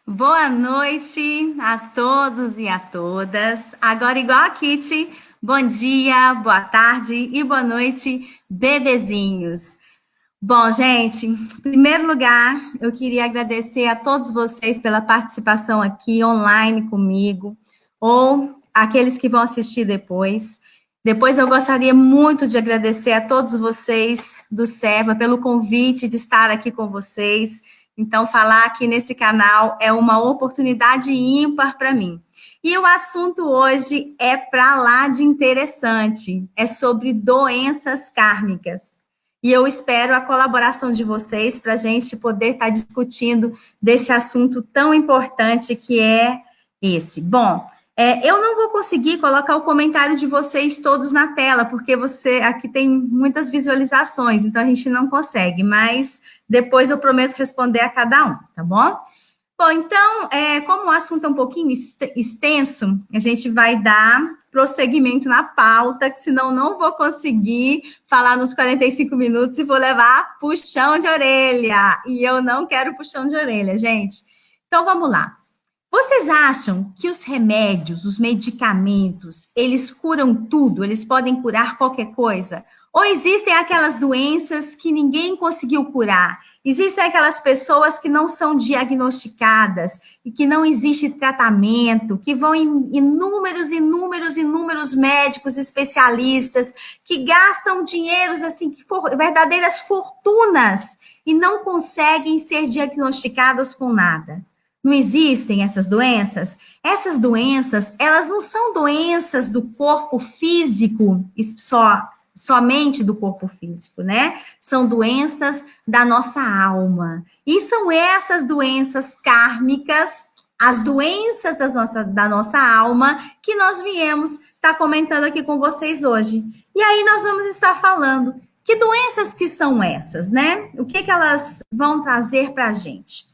Boa noite a todos e a todas. Agora, igual a Kitty, bom dia, boa tarde e boa noite, bebezinhos. Bom, gente, em primeiro lugar, eu queria agradecer a todos vocês pela participação aqui online comigo, ou aqueles que vão assistir depois. Depois, eu gostaria muito de agradecer a todos vocês do Serva pelo convite de estar aqui com vocês. Então, falar aqui nesse canal é uma oportunidade ímpar para mim. E o assunto hoje é para lá de interessante, é sobre doenças kármicas. E eu espero a colaboração de vocês para a gente poder estar discutindo deste assunto tão importante que é esse. Bom, eu não vou conseguir colocar o comentário de vocês todos na tela, porque você aqui tem muitas visualizações, então a gente não consegue, mas depois eu prometo responder a cada um, tá bom? Bom, então, como o assunto é um pouquinho extenso, a gente vai dar prosseguimento na pauta, que senão não vou conseguir falar nos 45 minutos e vou levar puxão de orelha. E eu não quero puxão de orelha, gente. Então, vamos lá. Vocês acham que os remédios, os medicamentos, eles curam tudo? Eles podem curar qualquer coisa? Ou existem aquelas doenças que ninguém conseguiu curar? Existem aquelas pessoas que não são diagnosticadas e que não existe tratamento, que vão em inúmeros médicos especialistas, que gastam dinheiros assim, verdadeiras fortunas e não conseguem ser diagnosticados com nada. Não existem essas doenças? Essas doenças, elas não são doenças do corpo físico somente do corpo físico, né? São doenças da nossa alma. E são essas doenças kármicas, as doenças da nossa alma, que nós viemos estar comentando aqui com vocês hoje. E aí nós vamos estar falando que doenças que são essas, né? O que elas vão trazer para a gente?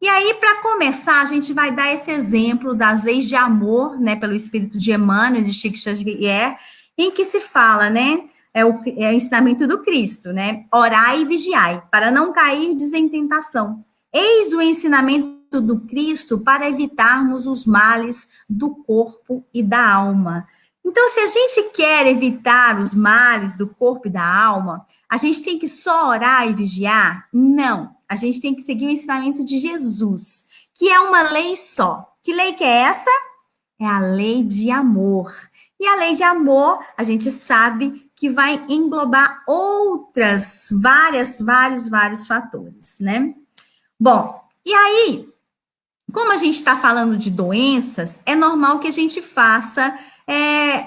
E aí, para começar, a gente vai dar esse exemplo das leis de amor, né, pelo espírito de Emmanuel, de Chico Xavier, em que se fala, né, é o ensinamento do Cristo, né, orai e vigiai, para não cair em tentação. Eis o ensinamento do Cristo para evitarmos os males do corpo e da alma. Então, se a gente quer evitar os males do corpo e da alma, a gente tem que só orar e vigiar? Não. A gente tem que seguir o ensinamento de Jesus, que é uma lei só. Que lei que é essa? É a lei de amor. E a lei de amor, a gente sabe que vai englobar outras, vários fatores, né? Bom, e aí, como a gente está falando de doenças, é normal que a gente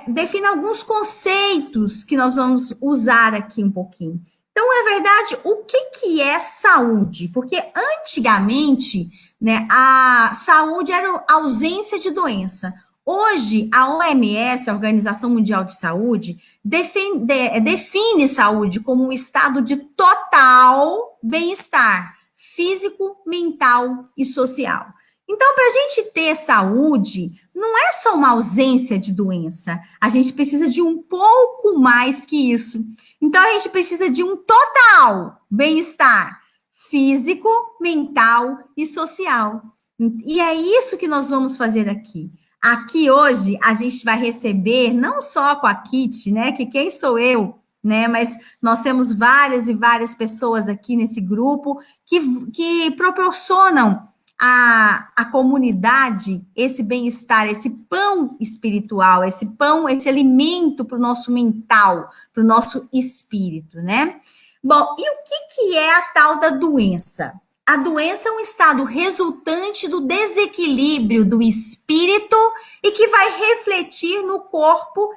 defina alguns conceitos que nós vamos usar aqui um pouquinho. Então, na verdade, o que é saúde? Porque antigamente, né, a saúde era a ausência de doença. Hoje, a OMS, a Organização Mundial de Saúde, define saúde como um estado de total bem-estar físico, mental e social. Então, para a gente ter saúde, não é só uma ausência de doença. A gente precisa de um pouco mais que isso. Então, a gente precisa de um total bem-estar físico, mental e social. E é isso que nós vamos fazer aqui. Aqui hoje a gente vai receber, não só com a Kitty, né? Que quem sou eu, né? Mas nós temos várias e várias pessoas aqui nesse grupo que proporcionam a comunidade esse bem-estar, esse pão espiritual, esse pão, esse alimento para o nosso mental, para o nosso espírito, né? Bom, e o que é a tal da doença? A doença é um estado resultante do desequilíbrio do espírito e que vai refletir no corpo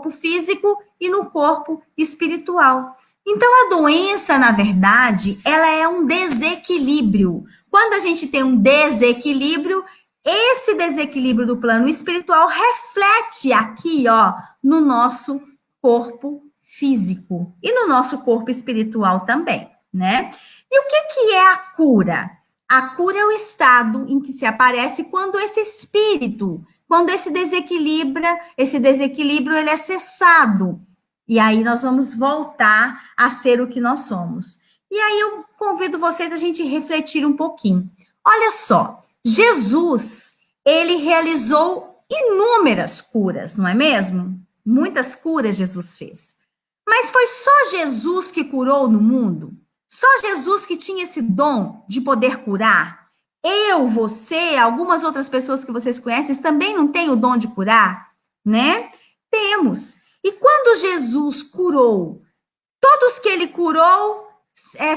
físico e no corpo espiritual. Então, a doença, na verdade, ela é um desequilíbrio. Quando a gente tem um desequilíbrio, esse desequilíbrio do plano espiritual reflete aqui, ó, no nosso corpo físico e no nosso corpo espiritual também, né? E o que é a cura? A cura é o estado em que se aparece quando esse espírito, quando esse desequilíbrio ele é cessado. E aí nós vamos voltar a ser o que nós somos. E aí eu convido vocês a gente refletir um pouquinho. Olha só, Jesus, ele realizou inúmeras curas, não é mesmo? Muitas curas Jesus fez. Mas foi só Jesus que curou no mundo? Só Jesus que tinha esse dom de poder curar? Eu, você, algumas outras pessoas que vocês conhecem também não têm o dom de curar, né? Temos. E quando Jesus curou, todos que ele curou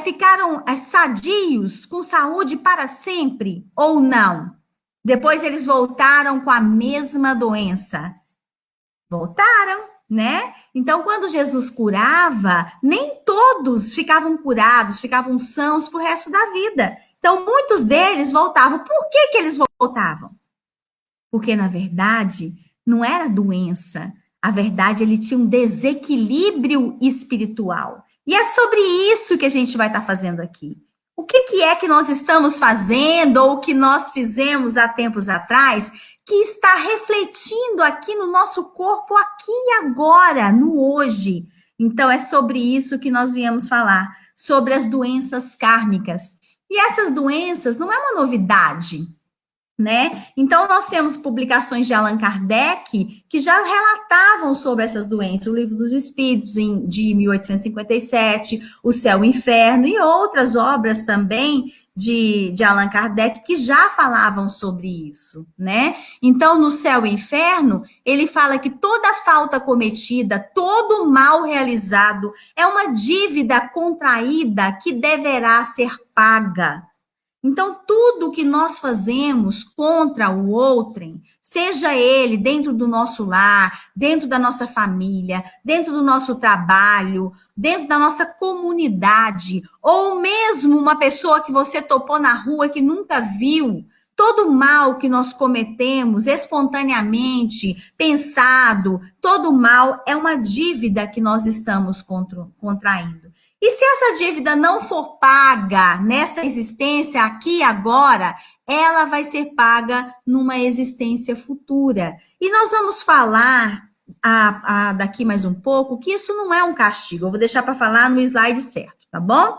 ficaram sadios, com saúde para sempre, ou não? Depois eles voltaram com a mesma doença. Voltaram, né? Então, quando Jesus curava, nem todos ficavam curados, ficavam sãos pro resto da vida. Então, muitos deles voltavam. Por que que eles voltavam? Porque, na verdade, não era doença. A verdade, ele tinha um desequilíbrio espiritual. E é sobre isso que a gente vai estar fazendo aqui. O que é que nós estamos fazendo, ou o que nós fizemos há tempos atrás, que está refletindo aqui no nosso corpo, aqui e agora, no hoje. Então, é sobre isso que nós viemos falar, sobre as doenças kármicas. E essas doenças não é uma novidade, né? Então, nós temos publicações de Allan Kardec que já relatavam sobre essas doenças, o Livro dos Espíritos, de 1857, O Céu e o Inferno, e outras obras também de Allan Kardec que já falavam sobre isso, né? Então, no Céu e Inferno, ele fala que toda falta cometida, todo mal realizado é uma dívida contraída que deverá ser paga. Então, tudo que nós fazemos contra o outrem, seja ele dentro do nosso lar, dentro da nossa família, dentro do nosso trabalho, dentro da nossa comunidade, ou mesmo uma pessoa que você topou na rua que nunca viu, todo mal que nós cometemos espontaneamente, pensado, todo mal é uma dívida que nós estamos contraindo. E se essa dívida não for paga nessa existência aqui e agora, ela vai ser paga numa existência futura. E nós vamos falar daqui mais um pouco que isso não é um castigo. Eu vou deixar para falar no slide certo, tá bom?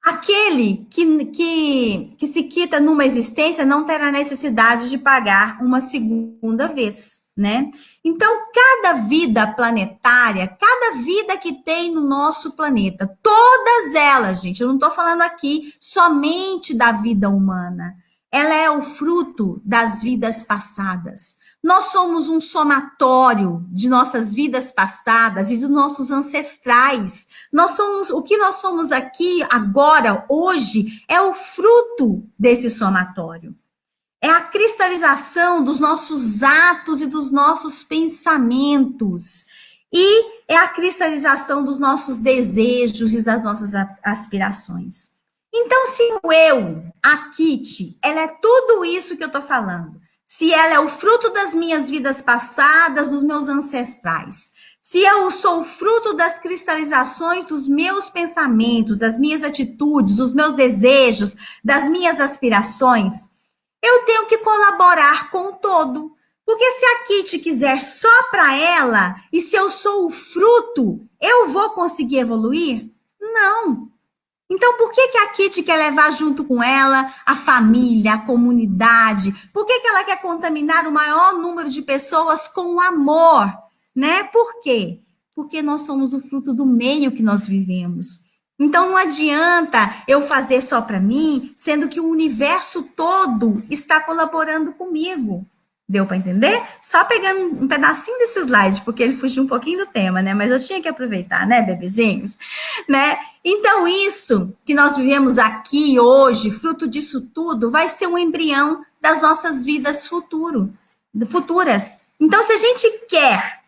Aquele que se quita numa existência não terá necessidade de pagar uma segunda vez, né? Então, cada vida planetária, cada vida que tem no nosso planeta, todas elas, gente, eu não estou falando aqui somente da vida humana, ela é o fruto das vidas passadas. Nós somos um somatório de nossas vidas passadas e dos nossos ancestrais. Nós somos, o que nós somos aqui agora, hoje, é o fruto desse somatório. É a cristalização dos nossos atos e dos nossos pensamentos. E é a cristalização dos nossos desejos e das nossas aspirações. Então, se o eu, a Kitty, ela é tudo isso que eu estou falando, se ela é o fruto das minhas vidas passadas, dos meus ancestrais, se eu sou o fruto das cristalizações dos meus pensamentos, das minhas atitudes, dos meus desejos, das minhas aspirações, eu tenho que colaborar com o todo. Porque se a Kitty quiser só para ela, e se eu sou o fruto, eu vou conseguir evoluir? Não. Então, por que a Kitty quer levar junto com ela a família, a comunidade? Por que ela quer contaminar o maior número de pessoas com o amor? Né? Por quê? Porque nós somos o fruto do meio que nós vivemos. Então, não adianta eu fazer só para mim, sendo que o universo todo está colaborando comigo. Deu para entender? Só pegando um pedacinho desse slide, porque ele fugiu um pouquinho do tema, né? Mas eu tinha que aproveitar, né, bebezinhos? Né? Então, isso que nós vivemos aqui hoje, fruto disso tudo, vai ser um embrião das nossas vidas futuras. Então, se a gente quer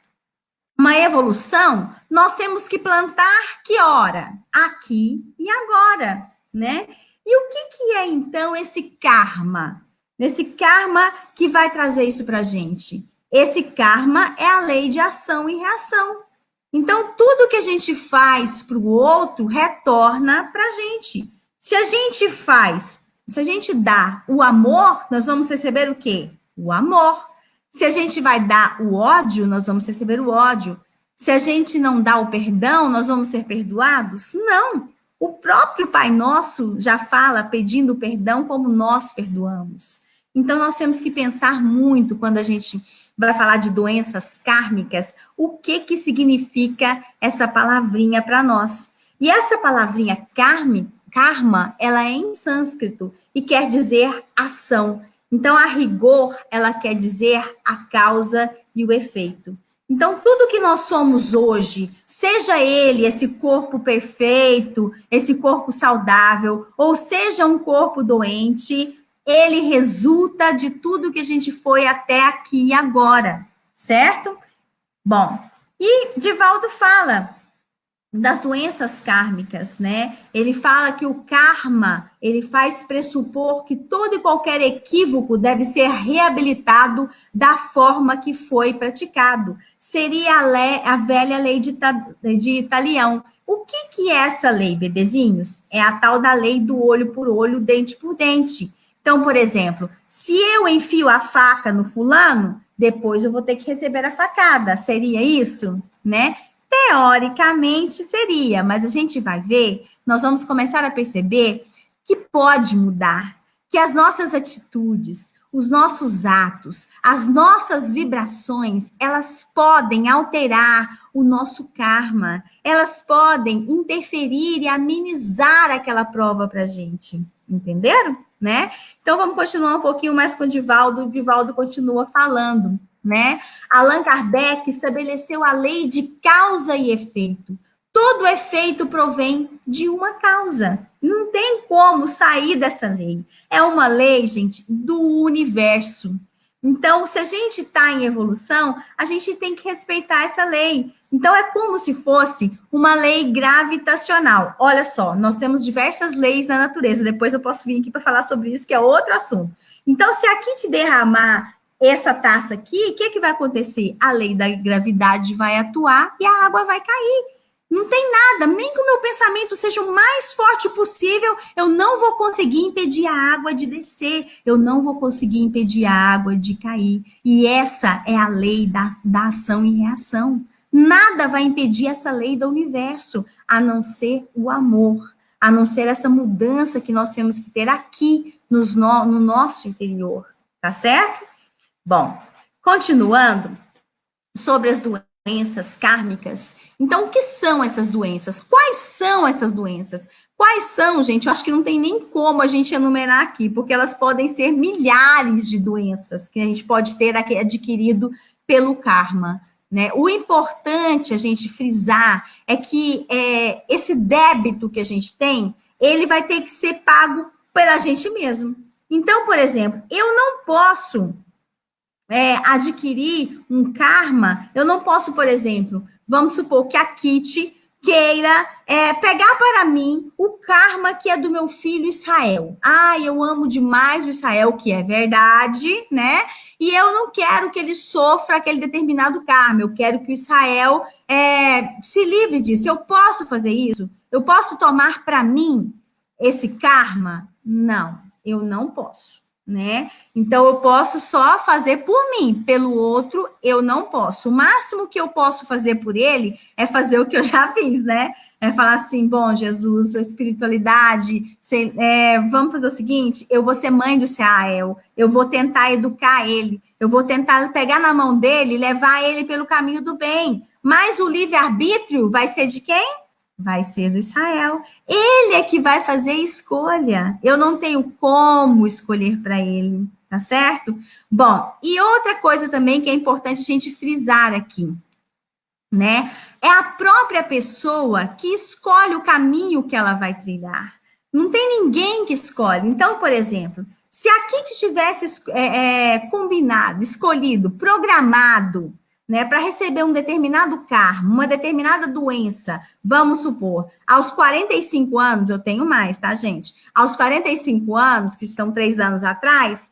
uma evolução, nós temos que plantar que hora? Aqui e agora, né? E o que é, então, esse karma? Esse karma que vai trazer isso para a gente. Esse karma é a lei de ação e reação. Então, tudo que a gente faz para o outro retorna para a gente. Se a gente faz, se a gente dá o amor, nós vamos receber o quê? O amor. Se a gente vai dar o ódio, nós vamos receber o ódio. Se a gente não dá o perdão, nós vamos ser perdoados? Não. O próprio Pai Nosso já fala pedindo perdão como nós perdoamos. Então, nós temos que pensar muito quando a gente vai falar de doenças kármicas, o que que significa essa palavrinha para nós. E essa palavrinha karma, ela é em sânscrito e quer dizer ação. Então, a rigor, ela quer dizer a causa e o efeito. Então, tudo que nós somos hoje, seja ele esse corpo perfeito, esse corpo saudável, ou seja um corpo doente, ele resulta de tudo que a gente foi até aqui e agora, certo? Bom, e Divaldo fala das doenças kármicas, né? Ele fala que o karma, ele faz pressupor que todo e qualquer equívoco deve ser reabilitado da forma que foi praticado. Seria a velha lei de Italião. O que é essa lei, bebezinhos? É a tal da lei do olho por olho, dente por dente. Então, por exemplo, se eu enfio a faca no fulano, depois eu vou ter que receber a facada. Seria isso, né? Teoricamente seria, mas a gente vai ver, nós vamos começar a perceber que pode mudar, que as nossas atitudes, os nossos atos, as nossas vibrações, elas podem alterar o nosso karma, elas podem interferir e amenizar aquela prova para a gente, entenderam? Né? Então vamos continuar um pouquinho mais com o Divaldo. O Divaldo continua falando, né? Allan Kardec estabeleceu a lei de causa e efeito. Todo efeito provém de uma causa. Não tem como sair dessa lei. É uma lei, gente, do universo. Então, se a gente está em evolução, a gente tem que respeitar essa lei. Então, é como se fosse uma lei gravitacional. Olha só, nós temos diversas leis na natureza. Depois eu posso vir aqui para falar sobre isso, que é outro assunto. Então, se aqui te derramar essa taça aqui, o que vai acontecer? A lei da gravidade vai atuar e a água vai cair. Não tem nada, nem que o meu pensamento seja o mais forte possível, eu não vou conseguir impedir a água de descer, eu não vou conseguir impedir a água de cair. E essa é a lei da ação e reação. Nada vai impedir essa lei do universo, a não ser o amor, a não ser essa mudança que nós temos que ter aqui no nosso interior, tá certo? Bom, continuando sobre as doenças kármicas. Então, o que são essas doenças? Quais são essas doenças? Quais são, gente? Eu acho que não tem nem como a gente enumerar aqui, porque elas podem ser milhares de doenças que a gente pode ter adquirido pelo karma, né? O importante a gente frisar é que esse débito que a gente tem, ele vai ter que ser pago pela gente mesmo. Então, por exemplo, eu não posso adquirir um karma, eu não posso, por exemplo, vamos supor que a Kitty queira pegar para mim o karma que é do meu filho Israel. Ah, eu amo demais o Israel, que é verdade, né? E eu não quero que ele sofra aquele determinado karma, eu quero que o Israel se livre disso. Eu posso fazer isso? Eu posso tomar para mim esse karma? Não, eu não posso. Né? Então, eu posso só fazer por mim, pelo outro, eu não posso. O máximo que eu posso fazer por ele é fazer o que eu já fiz, né? É falar assim, bom, Jesus, a espiritualidade, vamos fazer o seguinte, eu vou ser mãe do Israel, eu vou tentar educar ele, eu vou tentar pegar na mão dele e levar ele pelo caminho do bem. Mas o livre-arbítrio vai ser de quem? Vai ser do Israel. Ele é que vai fazer escolha. Eu não tenho como escolher para ele, tá certo? Bom, e outra coisa também que é importante a gente frisar aqui, né? É a própria pessoa que escolhe o caminho que ela vai trilhar. Não tem ninguém que escolhe. Então, por exemplo, se a Kitty tivesse combinado, escolhido, programado, né, para receber um determinado karma, uma determinada doença, vamos supor, aos 45 anos, eu tenho mais, tá, gente? Aos 45 anos, que são 3 anos atrás,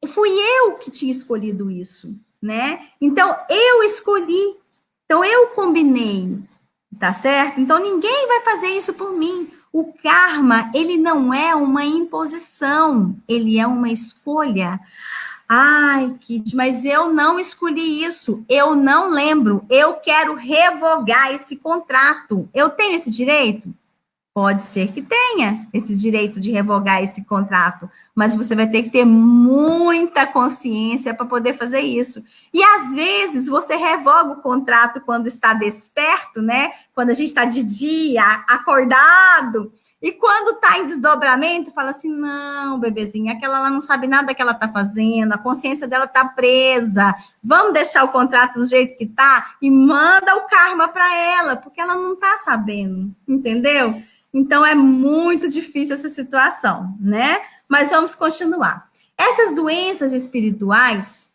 fui eu que tinha escolhido isso, né? Então, eu escolhi, então eu combinei, tá certo? Então, ninguém vai fazer isso por mim. O karma, ele não é uma imposição, ele é uma escolha. Ai, Kit, mas eu não escolhi isso. Eu não lembro. Eu quero revogar esse contrato. Eu tenho esse direito? Pode ser que tenha esse direito de revogar esse contrato, mas você vai ter que ter muita consciência para poder fazer isso. E às vezes você revoga o contrato quando está desperto, né? Quando a gente está de dia, acordado, e quando está em desdobramento, fala assim: não, bebezinha, aquela lá não sabe nada que ela está fazendo, a consciência dela está presa. Vamos deixar o contrato do jeito que está e manda o karma para ela, porque ela não está sabendo, entendeu? Então, é muito difícil essa situação, né? Mas vamos continuar. Essas doenças espirituais,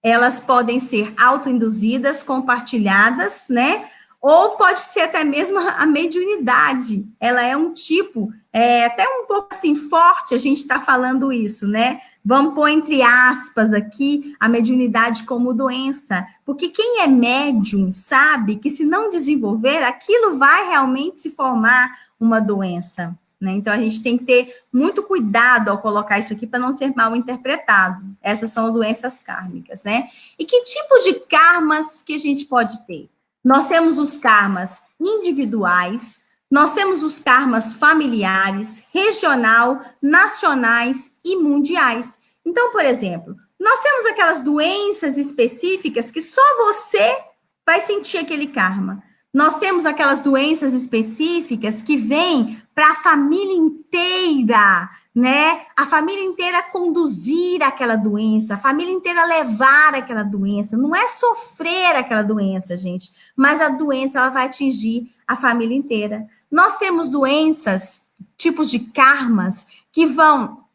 elas podem ser autoinduzidas, compartilhadas, né? Ou pode ser até mesmo a mediunidade. Ela é um tipo, até um pouco assim, forte a gente está falando isso, né? Vamos pôr entre aspas aqui a mediunidade como doença. Porque quem é médium sabe que se não desenvolver, aquilo vai realmente se formar uma doença. Né? Então, a gente tem que ter muito cuidado ao colocar isso aqui para não ser mal interpretado. Essas são doenças kármicas, né? E que tipo de karmas que a gente pode ter? Nós temos os karmas individuais, nós temos os karmas familiares, regional, nacionais e mundiais. Então, por exemplo, nós temos aquelas doenças específicas que só você vai sentir aquele karma. Nós temos aquelas doenças específicas que vêm para a família inteira, né? A família inteira conduzir aquela doença, a família inteira levar aquela doença. Não é sofrer aquela doença, gente, mas a doença ela vai atingir a família inteira. Nós temos doenças, tipos de karmas, que vão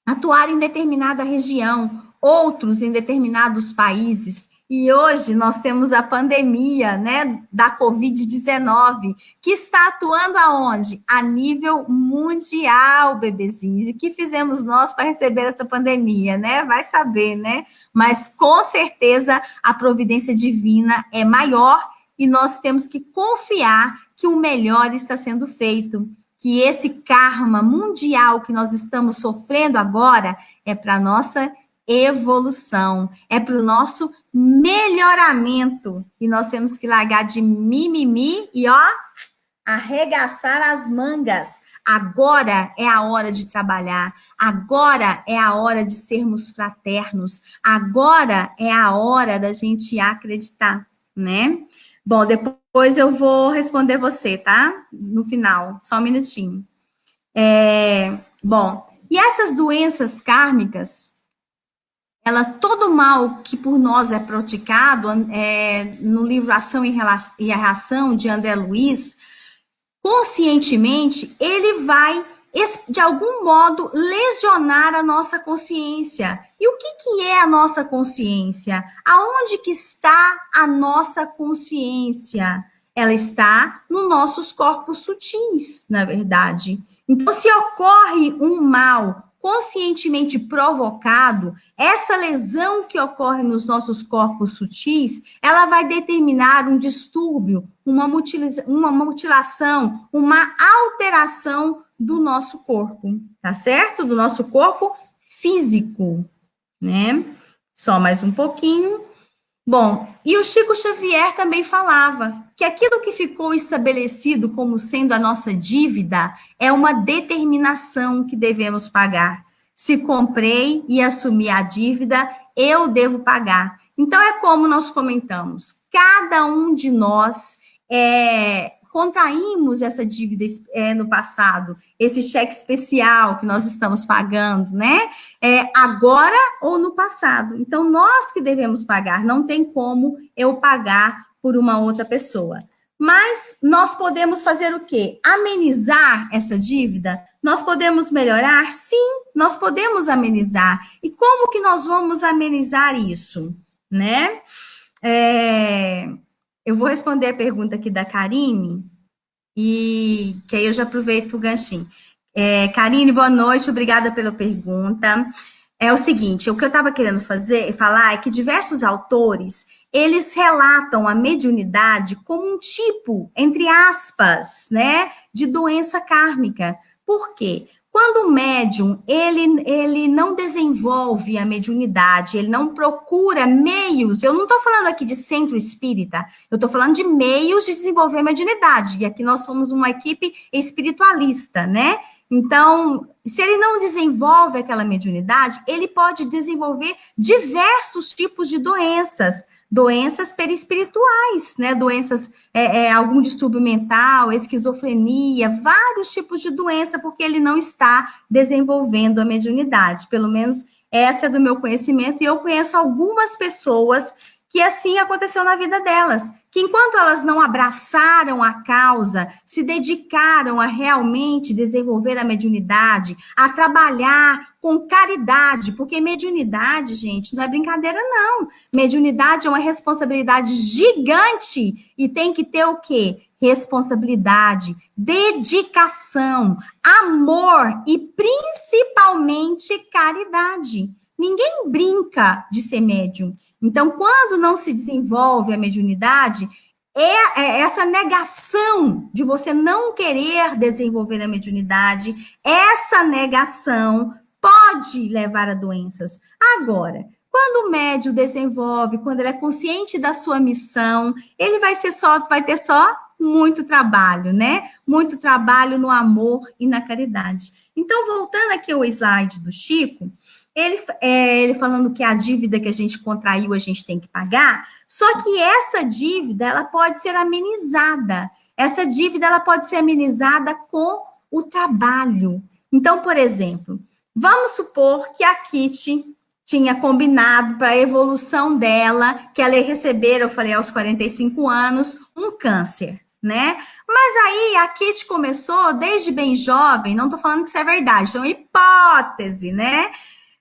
atuar em determinada região, outros em determinados países. E hoje nós temos a pandemia, né, da Covid-19, que está atuando aonde? A nível mundial, bebezinhos. E o que fizemos nós para receber essa pandemia, né? Vai saber, né? Mas com certeza a providência divina é maior e nós temos que confiar que o melhor está sendo feito. Que esse karma mundial que nós estamos sofrendo agora é para nossa evolução, é para o nosso melhoramento. E nós temos que largar de mimimi e, ó, arregaçar as mangas. Agora é a hora de trabalhar, agora é a hora de sermos fraternos, agora é a hora da gente acreditar, né? Bom, depois eu vou responder você, tá? No final, só um minutinho. Bom, e essas doenças kármicas, todo mal que por nós é praticado, no livro Ação e Reação, de André Luiz, conscientemente, ele vai, de algum modo, lesionar a nossa consciência. E o que é a nossa consciência? Aonde que está a nossa consciência? Ela está nos nossos corpos sutis, na verdade. Então, se ocorre um mal conscientemente provocado, essa lesão que ocorre nos nossos corpos sutis, ela vai determinar um distúrbio, uma mutilação, uma alteração do nosso corpo, tá certo? Do nosso corpo físico, né? Só mais um pouquinho. Bom, e o Chico Xavier também falava que aquilo que ficou estabelecido como sendo a nossa dívida é uma determinação que devemos pagar. Se comprei e assumi a dívida, eu devo pagar. Então, é como nós comentamos, cada um de nós contraímos essa dívida no passado, esse cheque especial que nós estamos pagando, né? Agora ou no passado. Então, nós que devemos pagar, não tem como eu pagar por uma outra pessoa. Mas nós podemos fazer o quê? Amenizar essa dívida? Nós podemos melhorar? Sim, nós podemos amenizar. E como que nós vamos amenizar isso, né? Eu vou responder a pergunta aqui da Karine, e que aí eu já aproveito o ganchinho. Karine, boa noite, obrigada pela pergunta. É o seguinte, o que eu estava querendo falar é que diversos autores, eles relatam a mediunidade como um tipo, entre aspas, né, de doença kármica. Por quê? Quando o médium, ele não desenvolve a mediunidade, ele não procura meios, eu não estou falando aqui de centro espírita, eu estou falando de meios de desenvolver a mediunidade, e aqui nós somos uma equipe espiritualista, né? Então, se ele não desenvolve aquela mediunidade, ele pode desenvolver diversos tipos de doenças perispirituais, né? Doenças, algum distúrbio mental, esquizofrenia, vários tipos de doença, porque ele não está desenvolvendo a mediunidade. Pelo menos essa é do meu conhecimento, e eu conheço algumas pessoas que assim aconteceu na vida delas, que enquanto elas não abraçaram a causa, se dedicaram a realmente desenvolver a mediunidade, a trabalhar com caridade, porque mediunidade, gente, não é brincadeira, não. Mediunidade é uma responsabilidade gigante e tem que ter o quê? Responsabilidade, dedicação, amor e principalmente caridade. Ninguém brinca de ser médium. Então, quando não se desenvolve a mediunidade, essa negação de você não querer desenvolver a mediunidade, essa negação pode levar a doenças. Agora, quando o médium desenvolve, quando ele é consciente da sua missão, ele vai ter só muito trabalho, né? Muito trabalho no amor e na caridade. Então, voltando aqui ao slide do Chico, ele falando que a dívida que a gente contraiu, a gente tem que pagar, só que essa dívida, ela pode ser amenizada. Essa dívida, ela pode ser amenizada com o trabalho. Então, por exemplo, vamos supor que a Kitty tinha combinado para a evolução dela, que ela ia receber, eu falei, aos 45 anos, um câncer, né? Mas aí a Kitty começou desde bem jovem, não estou falando que isso é verdade, é uma hipótese, né?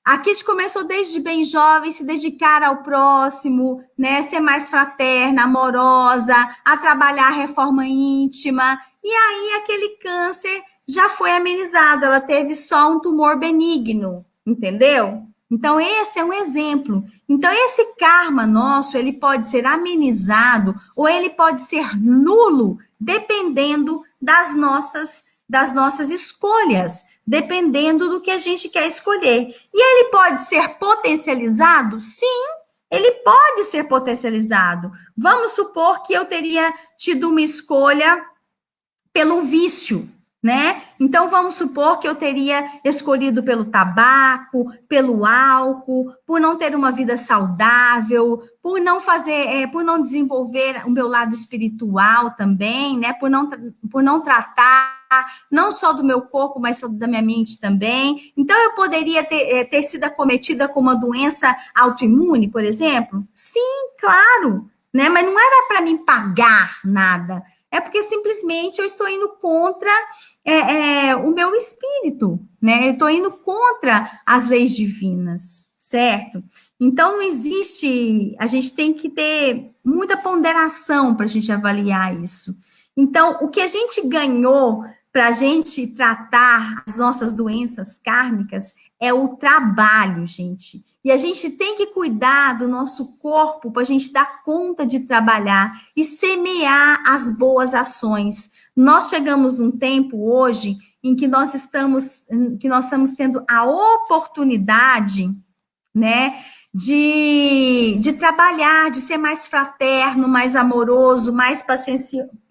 A Kitty começou desde bem jovem se dedicar ao próximo, né? Ser mais fraterna, amorosa, a trabalhar a reforma íntima. E aí aquele câncer já foi amenizado, ela teve só um tumor benigno, entendeu? Então, esse é um exemplo. Então, esse karma nosso, ele pode ser amenizado ou ele pode ser nulo, dependendo das nossas escolhas, dependendo do que a gente quer escolher. E ele pode ser potencializado? Sim, ele pode ser potencializado. Vamos supor que eu teria tido uma escolha pelo vício, né? Então, vamos supor que eu teria escolhido pelo tabaco, pelo álcool, por não ter uma vida saudável, por não desenvolver o meu lado espiritual também, né? Por não tratar não só do meu corpo, mas da minha mente também. Então, eu poderia ter sido acometida com uma doença autoimune, por exemplo? Sim, claro, né? Mas não era para mim pagar nada. É porque simplesmente eu estou indo contra o meu espírito, né? Eu estou indo contra as leis divinas, certo? Então, não existe... A gente tem que ter muita ponderação para a gente avaliar isso. Então, o que a gente ganhou para a gente tratar as nossas doenças kármicas é o trabalho, gente. E a gente tem que cuidar do nosso corpo para a gente dar conta de trabalhar e semear as boas ações. Nós chegamos num tempo hoje em que nós estamos tendo a oportunidade, né, de trabalhar, de ser mais fraterno, mais amoroso,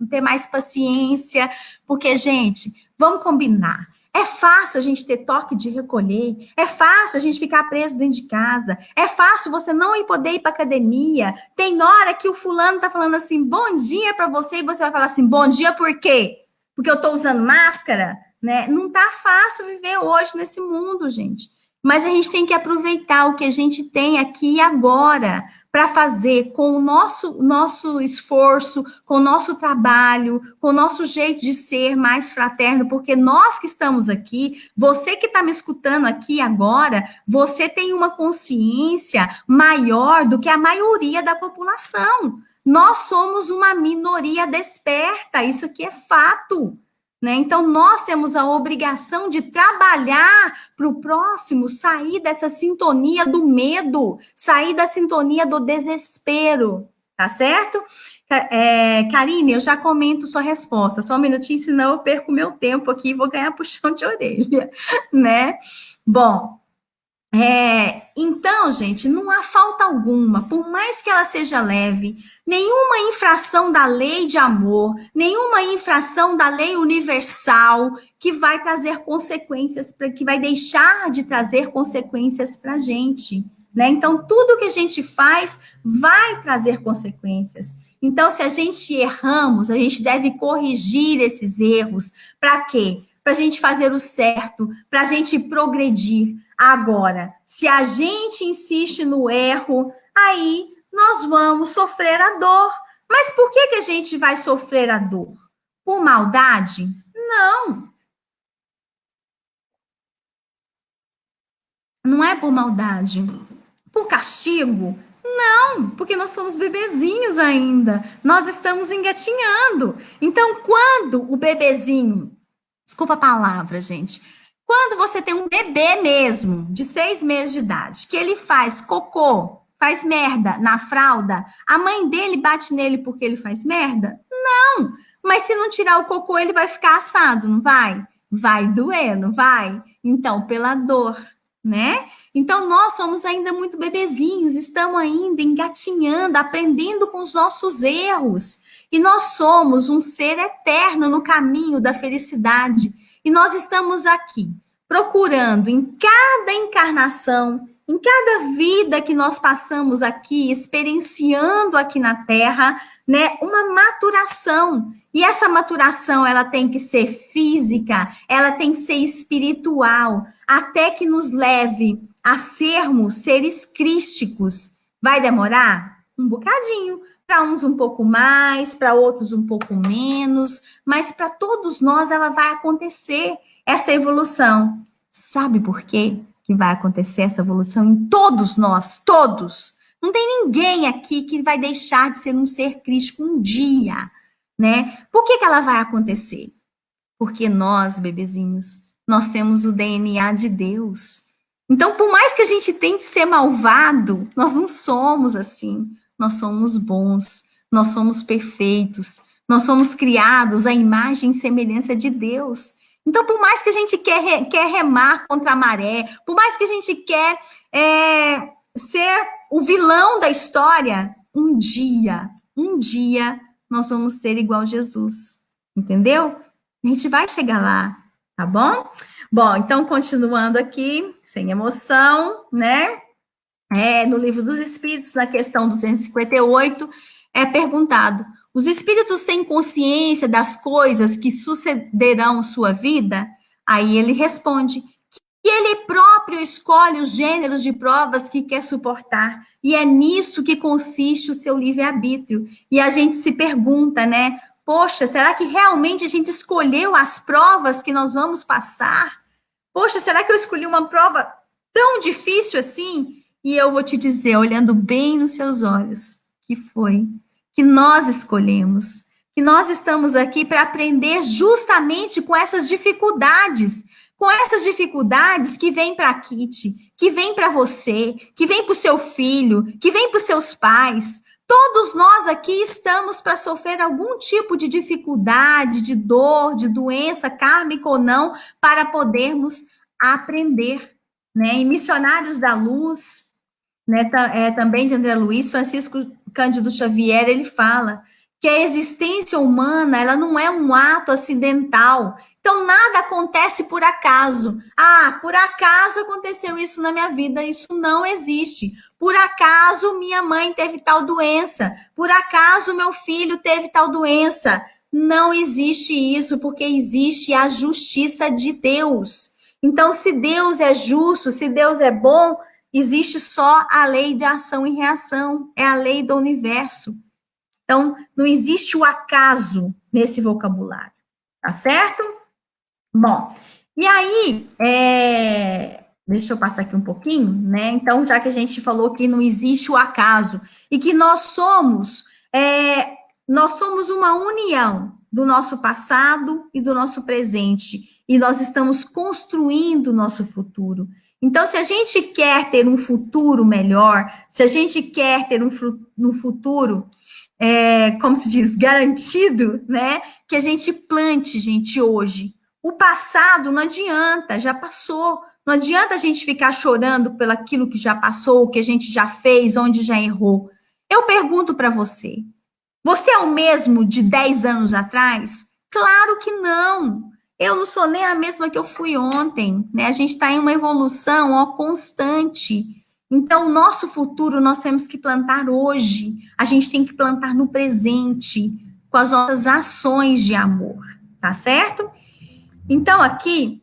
ter mais paciência, porque, gente, vamos combinar. É fácil a gente ter toque de recolher, é fácil a gente ficar preso dentro de casa, é fácil você não poder ir para academia. Tem hora que o fulano tá falando assim, bom dia para você, e você vai falar assim, bom dia por quê? Porque eu tô usando máscara, né? Não tá fácil viver hoje nesse mundo, gente. Mas a gente tem que aproveitar o que a gente tem aqui e agora para fazer com o nosso esforço, com o nosso trabalho, com o nosso jeito de ser mais fraterno, porque nós que estamos aqui, você que está me escutando aqui agora, você tem uma consciência maior do que a maioria da população. Nós somos uma minoria desperta, isso aqui é fato. Né? Então, nós temos a obrigação de trabalhar para o próximo sair dessa sintonia do medo, sair da sintonia do desespero, tá certo? Karine, eu já comento sua resposta, só um minutinho, senão eu perco meu tempo aqui e vou ganhar puxão de orelha, né? Bom, então, gente, não há falta alguma, por mais que ela seja leve, nenhuma infração da lei de amor, nenhuma infração da lei universal que vai trazer consequências, que vai deixar de trazer consequências para a gente, né? Então, tudo que a gente faz vai trazer consequências. Então, se a gente erramos, a gente deve corrigir esses erros. Para quê? Para a gente fazer o certo, para a gente progredir. Agora, se a gente insiste no erro, aí nós vamos sofrer a dor. Mas por que a gente vai sofrer a dor? Por maldade? Não, não é por maldade. Por castigo? Não, porque nós somos bebezinhos ainda. Nós estamos engatinhando. Então, quando o bebezinho, desculpa a palavra, gente, quando você tem um bebê mesmo, de 6 meses de idade, que ele faz cocô, faz merda na fralda, a mãe dele bate nele porque ele faz merda? Não, mas se não tirar o cocô, ele vai ficar assado, não vai? Vai doer, não vai? Então, pela dor, né? Então, nós somos ainda muito bebezinhos, estamos ainda engatinhando, aprendendo com os nossos erros. E nós somos um ser eterno no caminho da felicidade. E nós estamos aqui procurando em cada encarnação, em cada vida que nós passamos aqui, experienciando aqui na Terra, né, uma maturação. E essa maturação, ela tem que ser física, ela tem que ser espiritual, até que nos leve a sermos seres crísticos. Vai demorar? Um bocadinho. Para uns um pouco mais, para outros um pouco menos, mas para todos nós ela vai acontecer essa evolução. Sabe por quê que vai acontecer essa evolução em todos nós, todos? Não tem ninguém aqui que vai deixar de ser um ser crístico um dia, né? Por que ela vai acontecer? Porque nós, bebezinhos, nós temos o DNA de Deus. Então, por mais que a gente tente ser malvado, nós não somos assim. Nós somos bons, nós somos perfeitos, nós somos criados à imagem e semelhança de Deus. Então, por mais que a gente quer remar contra a maré, por mais que a gente quer ser o vilão da história, um dia, nós vamos ser igual a Jesus. Entendeu? A gente vai chegar lá, tá bom? Bom, então, continuando aqui, sem emoção, né? No Livro dos Espíritos, na questão 258, é perguntado: os espíritos têm consciência das coisas que sucederão em sua vida? Aí ele responde que ele próprio escolhe os gêneros de provas que quer suportar, e é nisso que consiste o seu livre-arbítrio. E a gente se pergunta, né? Poxa, será que realmente a gente escolheu as provas que nós vamos passar? Poxa, será que eu escolhi uma prova tão difícil assim? E eu vou te dizer, olhando bem nos seus olhos, que foi que nós escolhemos, que nós estamos aqui para aprender justamente com essas dificuldades que vêm para a Kitty, que vêm para você, que vêm para o seu filho, que vêm para os seus pais. Todos nós aqui estamos para sofrer algum tipo de dificuldade, de dor, de doença, kármica ou não, para podermos aprender, né? E Missionários da Luz, né, também de André Luiz, Francisco Cândido Xavier, ele fala que a existência humana, ela não é um ato acidental. Então, nada acontece por acaso. Ah, por acaso aconteceu isso na minha vida. Isso não existe. Por acaso minha mãe teve tal doença. Por acaso meu filho teve tal doença. Não existe isso, porque existe a justiça de Deus. Então, se Deus é justo, se Deus é bom, existe só a lei de ação e reação. É a lei do universo. Então, não existe o acaso nesse vocabulário, tá certo? Bom, e aí, deixa eu passar aqui um pouquinho, né? Então, já que a gente falou que não existe o acaso e que nós somos uma união do nosso passado e do nosso presente, e nós estamos construindo o nosso futuro. Então, se a gente quer ter um futuro melhor, se a gente quer ter um futuro como se diz, garantido, né? Que a gente plante, gente, hoje. O passado não adianta, já passou. Não adianta a gente ficar chorando pelo aquilo que já passou, que a gente já fez, onde já errou. Eu pergunto para você: você é o mesmo de 10 anos atrás? Claro que não. Eu não sou nem a mesma que eu fui ontem, né? A gente está em uma evolução, ó, constante. Então, o nosso futuro nós temos que plantar hoje. A gente tem que plantar no presente, com as nossas ações de amor, tá certo? Então, aqui,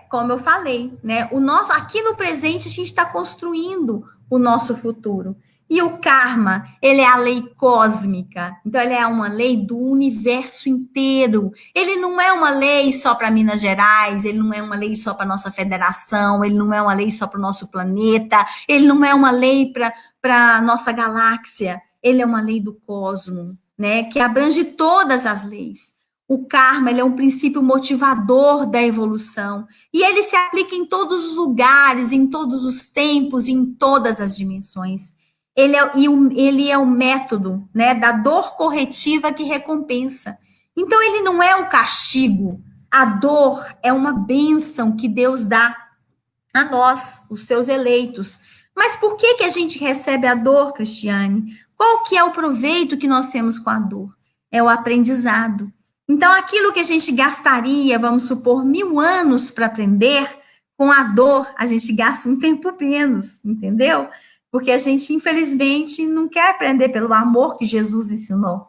como eu falei, né? Aqui no presente a gente está construindo o nosso futuro. E o karma, ele é a lei cósmica. Então, ele é uma lei do universo inteiro. Ele não é uma lei só para Minas Gerais, ele não é uma lei só para nossa federação, ele não é uma lei só para o nosso planeta, ele não é uma lei para nossa galáxia. Ele é uma lei do cosmo, né? Que abrange todas as leis. O karma, ele é um princípio motivador da evolução. E ele se aplica em todos os lugares, em todos os tempos, em todas as dimensões. Ele é o método, né, da dor corretiva que recompensa. Então, ele não é um castigo. A dor é uma bênção que Deus dá a nós, os seus eleitos. Mas por que que a gente recebe a dor, Cristiane? Qual que é o proveito que nós temos com a dor? É o aprendizado. Então, aquilo que a gente gastaria, vamos supor, 1000 anos para aprender, com a dor, a gente gasta um tempo menos, entendeu? Porque a gente, infelizmente, não quer aprender pelo amor que Jesus ensinou.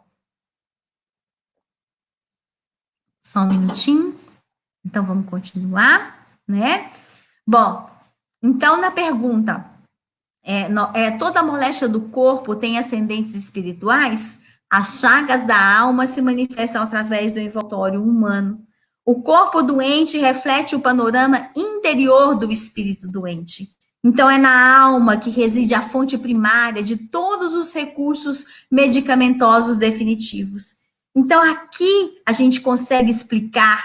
Só um minutinho. Então, vamos continuar, né? Bom, então, na pergunta, toda a moléstia do corpo tem ascendentes espirituais? As chagas da alma se manifestam através do envoltório humano. O corpo doente reflete o panorama interior do espírito doente. Então, é na alma que reside a fonte primária de todos os recursos medicamentosos definitivos. Então, aqui a gente consegue explicar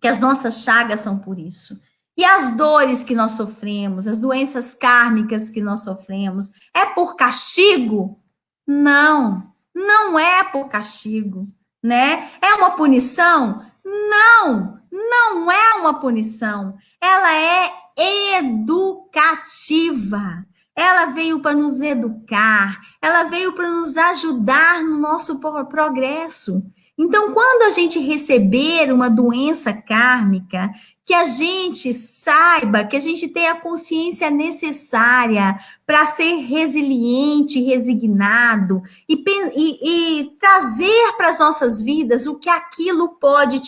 que as nossas chagas são por isso. E as dores que nós sofremos, as doenças kármicas que nós sofremos, é por castigo? Não, não é por castigo, né? É uma punição? Não, não é uma punição. Ela é educativa. Ela veio para nos educar, ela veio para nos ajudar no nosso progresso. Então, quando a gente receber uma doença kármica, que a gente saiba, que a gente tenha a consciência necessária para ser resiliente, resignado e trazer para as nossas vidas o que aquilo pode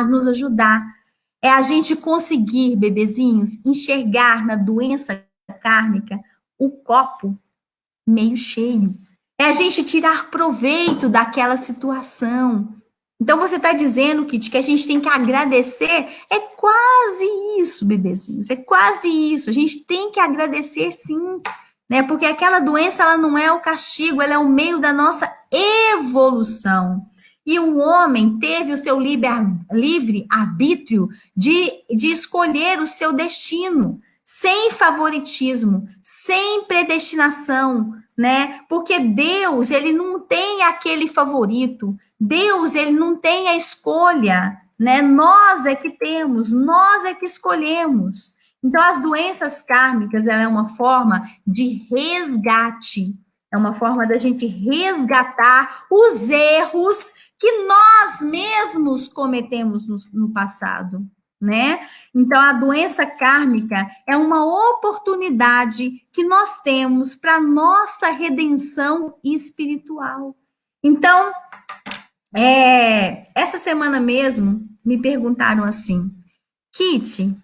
nos ajudar. É a gente conseguir, bebezinhos, enxergar na doença kármica o copo meio cheio. É a gente tirar proveito daquela situação. Então, você está dizendo, Kit, que a gente tem que agradecer? É quase isso, bebezinhos. É quase isso. A gente tem que agradecer, sim. Né? Porque aquela doença, ela não é o castigo, ela é o meio da nossa evolução. E o homem teve o seu livre arbítrio de escolher o seu destino, sem favoritismo, sem predestinação, né? Porque Deus, ele não tem aquele favorito. Deus, ele não tem a escolha, né? Nós é que temos, nós é que escolhemos. Então, as doenças kármicas, ela é uma forma de resgate, é uma forma da gente resgatar os erros que nós mesmos cometemos no passado, né? Então, a doença kármica é uma oportunidade que nós temos para nossa redenção espiritual. Então, essa semana mesmo, me perguntaram assim, Kitty,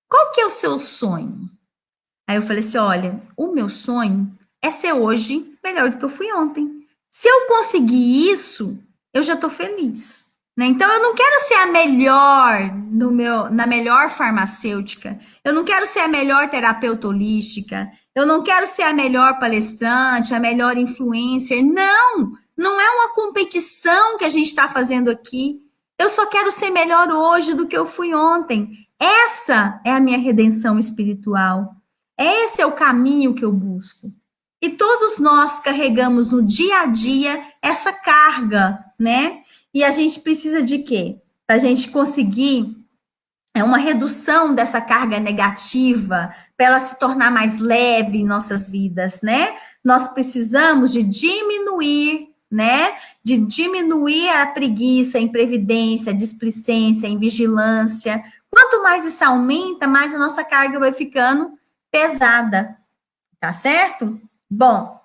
qual que é o seu sonho? Aí eu falei assim, olha, o meu sonho é ser hoje melhor do que eu fui ontem. Se eu conseguir isso, eu já estou feliz. Né? Então, eu não quero ser a melhor na melhor farmacêutica, eu não quero ser a melhor terapeuta holística, eu não quero ser a melhor palestrante, a melhor influencer. Não, não é uma competição que a gente está fazendo aqui. Eu só quero ser melhor hoje do que eu fui ontem. Essa é a minha redenção espiritual. Esse é o caminho que eu busco. E todos nós carregamos no dia a dia essa carga, né? E a gente precisa de quê? Para a gente conseguir uma redução dessa carga negativa, para ela se tornar mais leve em nossas vidas, né? Nós precisamos de diminuir, né? De diminuir a preguiça, a imprevidência, a displicência, a invigilância. Quanto mais isso aumenta, mais a nossa carga vai ficando pesada, tá certo? Bom,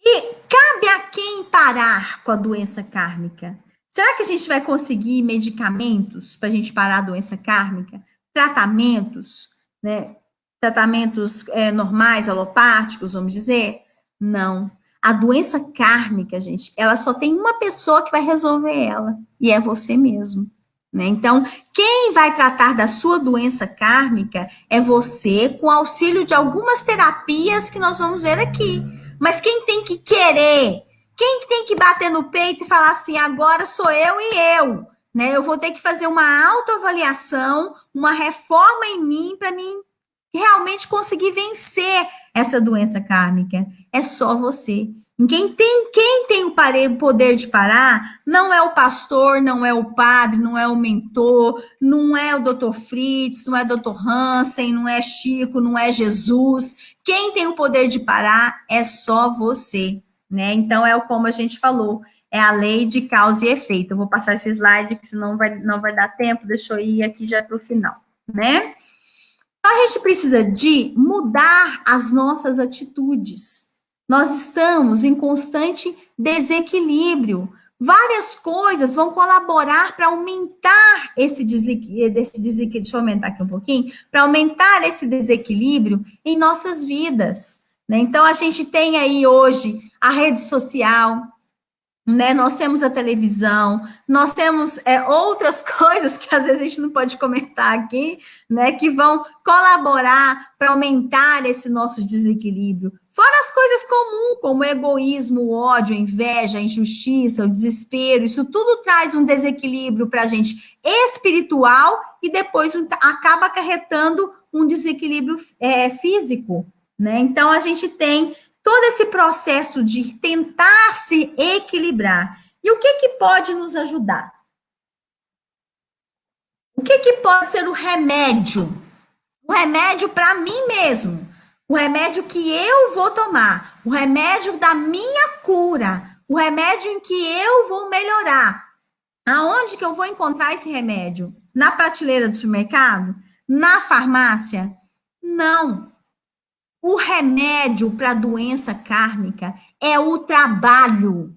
e cabe a quem parar com a doença kármica? Será que a gente vai conseguir medicamentos para a gente parar a doença kármica? Tratamentos, né? Tratamentos normais, alopáticos, vamos dizer? Não. A doença kármica, gente, ela só tem uma pessoa que vai resolver ela, e é você mesmo. Né? Então, quem vai tratar da sua doença kármica é você, com auxílio de algumas terapias que nós vamos ver aqui. Mas quem tem que querer, quem tem que bater no peito e falar assim, agora sou eu e eu, né? Eu vou ter que fazer uma autoavaliação, uma reforma em mim para mim realmente conseguir vencer essa doença kármica. É só você. Quem tem o poder de parar não é o pastor, não é o padre, não é o mentor, não é o Dr. Fritz, não é o Dr. Hansen, não é Chico, não é Jesus. Quem tem o poder de parar é só você, né? Então é como a gente falou, é a lei de causa e efeito. Eu vou passar esse slide, que senão não vai dar tempo, deixa eu ir aqui já para o final, né? Então, a gente precisa de mudar as nossas atitudes. Nós estamos em constante desequilíbrio. Várias coisas vão colaborar para aumentar esse desequilíbrio. Deixa eu aumentar aqui um pouquinho, para aumentar esse desequilíbrio em nossas vidas. Né? Então, a gente tem aí hoje a rede social, né? Nós temos a televisão, nós temos outras coisas que às vezes a gente não pode comentar aqui, né? Que vão colaborar para aumentar esse nosso desequilíbrio. Fora as coisas comuns, como o egoísmo, o ódio, a inveja, a injustiça, o desespero, isso tudo traz um desequilíbrio para a gente espiritual e depois acaba acarretando um desequilíbrio físico, né? Então a gente tem todo esse processo de tentar se equilibrar. E o que pode nos ajudar? O que pode ser o remédio? O remédio para mim mesmo. O remédio que eu vou tomar. O remédio da minha cura. O remédio em que eu vou melhorar. Aonde que eu vou encontrar esse remédio? Na prateleira do supermercado? Na farmácia? Não. O remédio para a doença kármica é o trabalho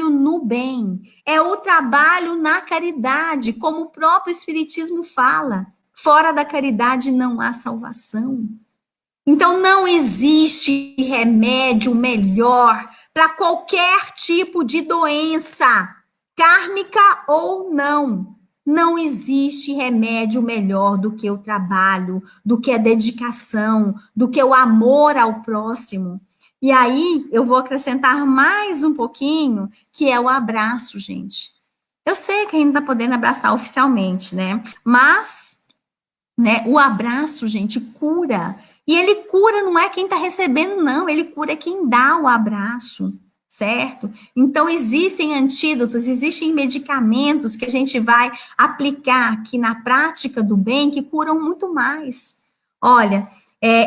no bem, é o trabalho na caridade, como o próprio Espiritismo fala. Fora da caridade não há salvação. Então não existe remédio melhor para qualquer tipo de doença, kármica ou não. Não existe remédio melhor do que o trabalho, do que a dedicação, do que o amor ao próximo. E aí eu vou acrescentar mais um pouquinho, que é o abraço, gente. Eu sei que a gente não está podendo abraçar oficialmente, né? Mas, né, o abraço, gente, cura. E ele cura não é quem está recebendo, não. Ele cura quem dá o abraço, certo? Então, existem antídotos, existem medicamentos que a gente vai aplicar aqui na prática do bem que curam muito mais. Olha,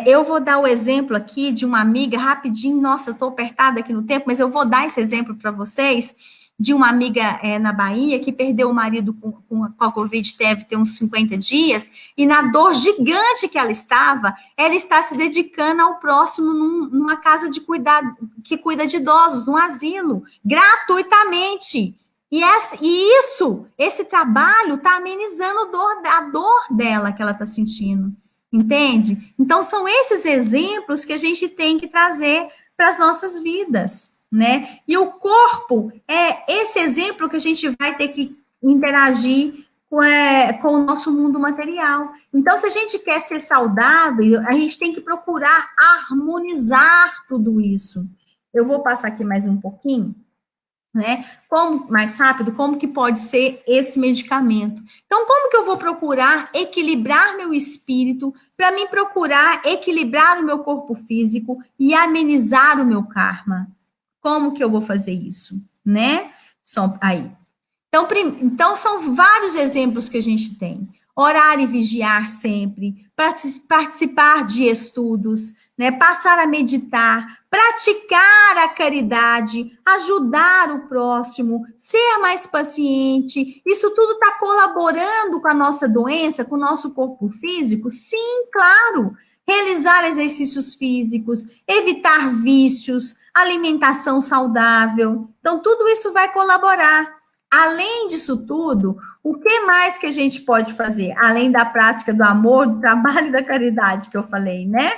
eu vou dar o exemplo aqui de uma amiga, rapidinho. Nossa, eu estou apertada aqui no tempo, mas eu vou dar esse exemplo para vocês, de uma amiga na Bahia que perdeu o marido com a Covid, deve ter uns 50 dias, e na dor gigante que ela está se dedicando ao próximo numa casa de cuidado, que cuida de idosos, num asilo, gratuitamente. E esse trabalho está amenizando a dor dela que ela está sentindo, entende? Então, são esses exemplos que a gente tem que trazer para as nossas vidas, né? E o corpo é esse exemplo que a gente vai ter que interagir com o nosso mundo material. Então, se a gente quer ser saudável, a gente tem que procurar harmonizar tudo isso. Eu vou passar aqui mais um pouquinho. né? Como mais rápido, como que pode ser esse medicamento? Então, como que eu vou procurar equilibrar meu espírito para me procurar equilibrar o meu corpo físico e amenizar o meu karma? Como que eu vou fazer isso, né? Só aí. Então, são vários exemplos que a gente tem. Orar e vigiar sempre, participar de estudos, né? Passar a meditar, praticar a caridade, ajudar o próximo, ser mais paciente. Isso tudo está colaborando com a nossa doença, com o nosso corpo físico? Sim, claro. Realizar exercícios físicos, evitar vícios, alimentação saudável. Então, tudo isso vai colaborar. Além disso tudo, o que mais que a gente pode fazer? Além da prática do amor, do trabalho e da caridade que eu falei, né?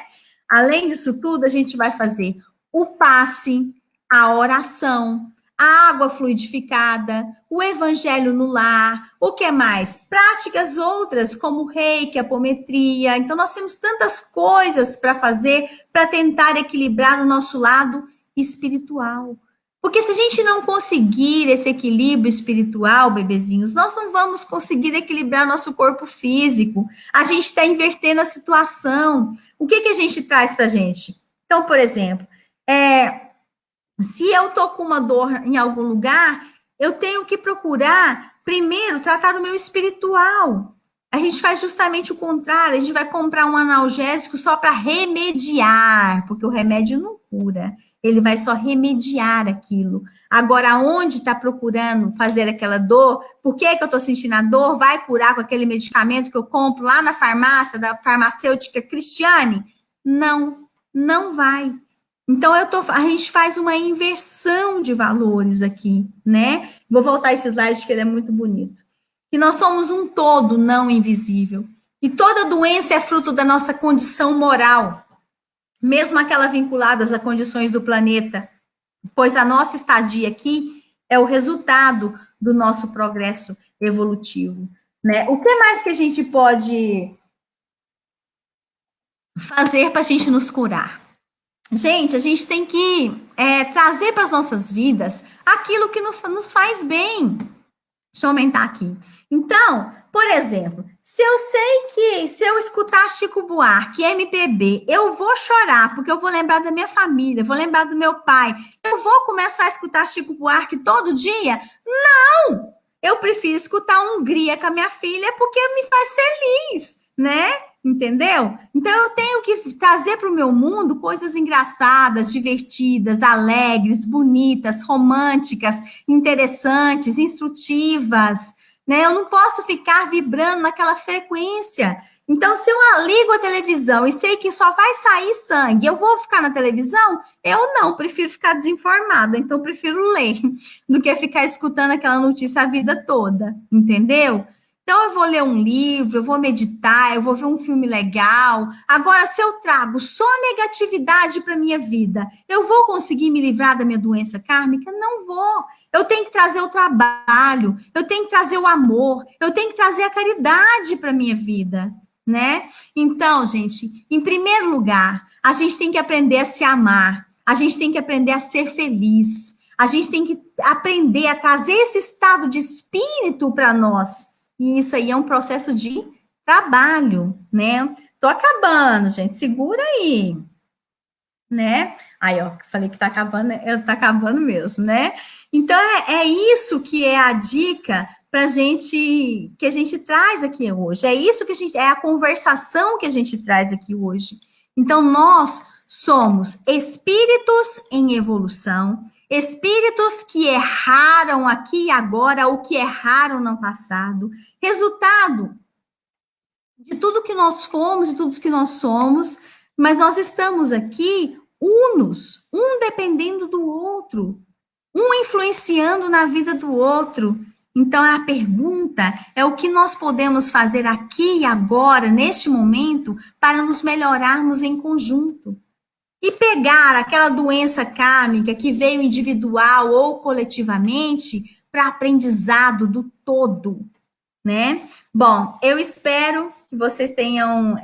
Além disso tudo, a gente vai fazer o passe, a oração, a água fluidificada, o evangelho no lar, o que mais? Práticas outras, como o reiki, a apometria. Então, nós temos tantas coisas para fazer para tentar equilibrar o nosso lado espiritual. Porque se a gente não conseguir esse equilíbrio espiritual, bebezinhos, nós não vamos conseguir equilibrar nosso corpo físico. A gente está invertendo a situação. O que a gente traz para a gente? Então, por exemplo, se eu estou com uma dor em algum lugar, eu tenho que procurar, primeiro, tratar o meu espiritual. A gente faz justamente o contrário, a gente vai comprar um analgésico só para remediar, porque o remédio não cura, ele vai só remediar aquilo. Agora, onde está procurando fazer aquela dor, por que eu estou sentindo a dor, vai curar com aquele medicamento que eu compro lá na farmácia, da farmacêutica Cristiane? Não, não vai. Então, a gente faz uma inversão de valores aqui, né? Vou voltar esse slide que ele é muito bonito. Que nós somos um todo não invisível. E toda doença é fruto da nossa condição moral, mesmo aquela vinculadas a condições do planeta, pois a nossa estadia aqui é o resultado do nosso progresso evolutivo, né? O que mais que a gente pode fazer para a gente nos curar? Gente, a gente tem que trazer para as nossas vidas aquilo que nos faz bem. Deixa eu aumentar aqui. Então, por exemplo, se eu sei que se eu escutar Chico Buarque, MPB, eu vou chorar, porque eu vou lembrar da minha família, vou lembrar do meu pai. Eu vou começar a escutar Chico Buarque todo dia? Não! Eu prefiro escutar Hungria com a minha filha, porque me faz feliz, né? Entendeu? Então eu tenho que trazer para o meu mundo coisas engraçadas, divertidas, alegres, bonitas, românticas, interessantes, instrutivas, né? Eu não posso ficar vibrando naquela frequência. Então, se eu ligo a televisão e sei que só vai sair sangue, eu vou ficar na televisão? Eu não, prefiro ficar desinformada, então prefiro ler do que ficar escutando aquela notícia a vida toda, entendeu? Então, eu vou ler um livro, eu vou meditar, eu vou ver um filme legal. Agora, se eu trago só negatividade para minha vida, eu vou conseguir me livrar da minha doença kármica? Não vou. Eu tenho que trazer o trabalho, eu tenho que trazer o amor, eu tenho que trazer a caridade para minha vida, né? Então, gente, em primeiro lugar, a gente tem que aprender a se amar, a gente tem que aprender a ser feliz, a gente tem que aprender a trazer esse estado de espírito para nós. E isso aí é um processo de trabalho, né? Tô acabando, gente, segura aí, né? Aí, ó, falei que tá acabando mesmo, né? Então, é isso que é a dica pra gente, que a gente traz aqui hoje. É isso que é a conversação que a gente traz aqui hoje. Então, nós somos espíritos em evolução, espíritos que erraram aqui e agora, ou que erraram no passado, resultado de tudo que nós fomos e tudo que nós somos, mas nós estamos aqui unos, um dependendo do outro, um influenciando na vida do outro. Então, a pergunta é o que nós podemos fazer aqui e agora, neste momento, para nos melhorarmos em conjunto. E pegar aquela doença kármica que veio individual ou coletivamente para aprendizado do todo, né? Bom, eu espero que vocês tenham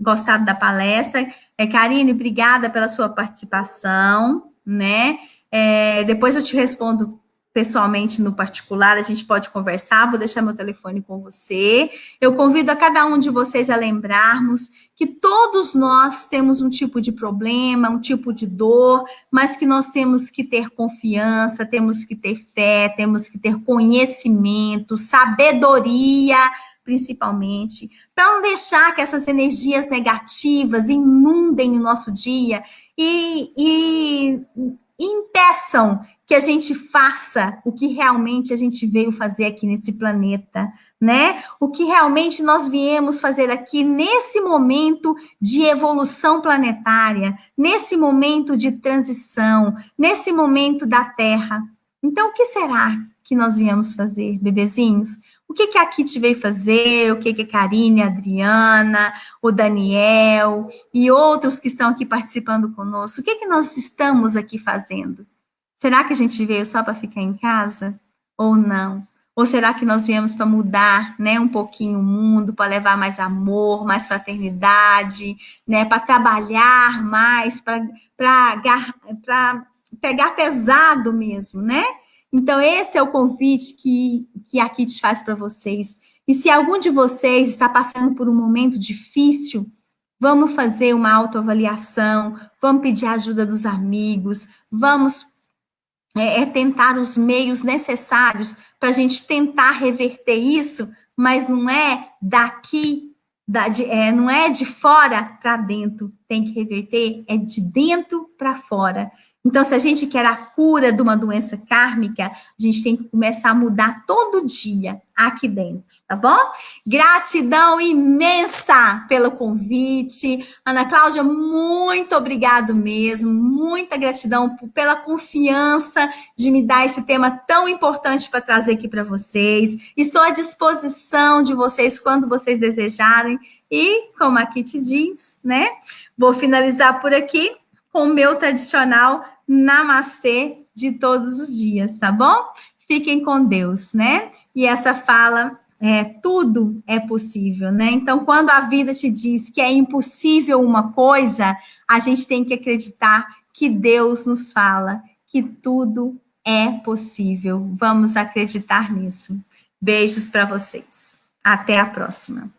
gostado da palestra. Karine, obrigada pela sua participação, né? Depois eu te respondo pessoalmente no particular, a gente pode conversar, vou deixar meu telefone com você. Eu convido a cada um de vocês a lembrarmos que todos nós temos um tipo de problema, um tipo de dor, mas que nós temos que ter confiança, temos que ter fé, temos que ter conhecimento, sabedoria, principalmente, para não deixar que essas energias negativas inundem o nosso dia e impeçam que a gente faça o que realmente a gente veio fazer aqui nesse planeta, né? O que realmente nós viemos fazer aqui nesse momento de evolução planetária, nesse momento de transição, nesse momento da Terra. Então, o que será que nós viemos fazer, bebezinhos? O que a Kitty veio fazer? O que a Karine, a Adriana, o Daniel e outros que estão aqui participando conosco? O que nós estamos aqui fazendo? Será que a gente veio só para ficar em casa? Ou não? Ou será que nós viemos para mudar, né, um pouquinho o mundo, para levar mais amor, mais fraternidade, né, para trabalhar mais, para pegar pesado mesmo, né? Então, esse é o convite que a Kitty faz para vocês. E se algum de vocês está passando por um momento difícil, vamos fazer uma autoavaliação, vamos pedir a ajuda dos amigos, vamos tentar os meios necessários para a gente tentar reverter isso, mas não é daqui, não é de fora para dentro, tem que reverter, é de dentro para fora. Então, se a gente quer a cura de uma doença kármica, a gente tem que começar a mudar todo dia aqui dentro, tá bom? Gratidão imensa pelo convite. Ana Cláudia, muito obrigado mesmo. Muita gratidão pela confiança de me dar esse tema tão importante para trazer aqui para vocês. Estou à disposição de vocês quando vocês desejarem. E, como a Kitty diz, né? Vou finalizar por aqui com o meu tradicional namastê de todos os dias, tá bom? Fiquem com Deus, né? E essa fala, tudo é possível, né? Então, quando a vida te diz que é impossível uma coisa, a gente tem que acreditar que Deus nos fala que tudo é possível. Vamos acreditar nisso. Beijos para vocês. Até a próxima.